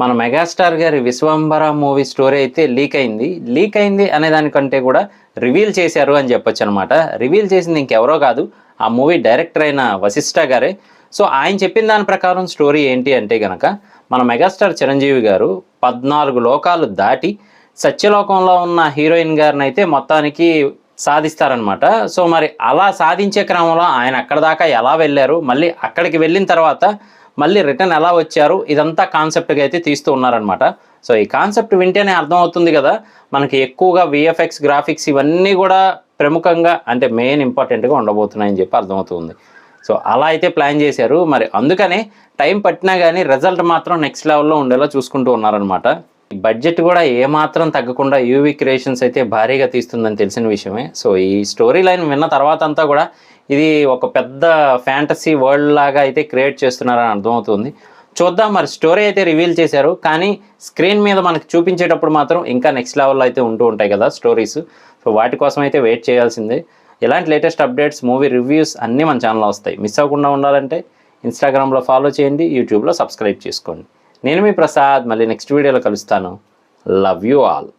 మన మెగాస్టార్ గారి Vishwambhara movie story అయితే లీక్ అయింది అనే దానికంటే కూడా రివీల్ చేశారు అని చెప్పొచ్చు అనమాట. రివీల్ చేసింది ఇంకెవరో కాదు, ఆ మూవీ డైరెక్టర్ అయిన వశిష్ఠ గారే. సో ఆయన చెప్పిన దాని ప్రకారం స్టోరీ ఏంటి అంటే కనుక, మన మెగాస్టార్ చిరంజీవి గారు 14 లోకాలు దాటి సత్యలోకంలో ఉన్న హీరోయిన్ గారిని అయితే మొత్తానికి సాధిస్తారనమాట. సో మరి అలా సాధించే క్రమంలో ఆయన అక్కడ దాకా ఎలా వెళ్ళారు, మళ్ళీ అక్కడికి వెళ్ళిన తర్వాత మళ్ళీ రిటర్న్ ఎలా వచ్చారు, ఇదంతా కాన్సెప్ట్గా అయితే తీస్తూ ఉన్నారనమాట. సో ఈ కాన్సెప్ట్ వింటేనే అర్థమవుతుంది కదా, మనకి ఎక్కువగా విఎఫ్ఎక్స్ గ్రాఫిక్స్ ఇవన్నీ కూడా ప్రముఖంగా అంటే మెయిన్ ఇంపార్టెంట్గా ఉండబోతున్నాయని చెప్పి అర్థమవుతుంది. సో అలా అయితే ప్లాన్ చేశారు. మరి అందుకనే టైం పట్టినా కానీ రిజల్ట్ మాత్రం నెక్స్ట్ లెవెల్లో ఉండేలా చూసుకుంటూ ఉన్నారనమాట. బడ్జెట్ కూడా ఏమాత్రం తగ్గకుండా యూవీ క్రియేషన్స్ అయితే భారీగా తీస్తుందని తెలిసిన విషయమే. సో ఈ స్టోరీ లైన్ విన్న తర్వాత అంతా కూడా ఇది ఒక పెద్ద ఫ్యాంటసీ వరల్డ్ లాగా అయితే క్రియేట్ చేస్తున్నారని అర్థమవుతుంది. చూద్దాం, మరి స్టోరీ అయితే రివీల్ చేశారు, కానీ స్క్రీన్ మీద మనకి చూపించేటప్పుడు మాత్రం ఇంకా నెక్స్ట్ లెవెల్లో అయితే ఉంటూ ఉంటాయి కదా స్టోరీస్. సో వాటి కోసం అయితే వెయిట్ చేయాల్సిందే. ఇలాంటి లేటెస్ట్ అప్డేట్స్, మూవీ రివ్యూస్ అన్నీ మన ఛానల్లో వస్తాయి. మిస్ అవ్వకుండా ఉండాలంటే ఇన్స్టాగ్రామ్లో ఫాలో చేయండి, యూట్యూబ్లో సబ్స్క్రైబ్ చేసుకోండి. నేను మీ ప్రసాద్, మళ్ళీ నెక్స్ట్ వీడియోలో కలుస్తాను. Love you all.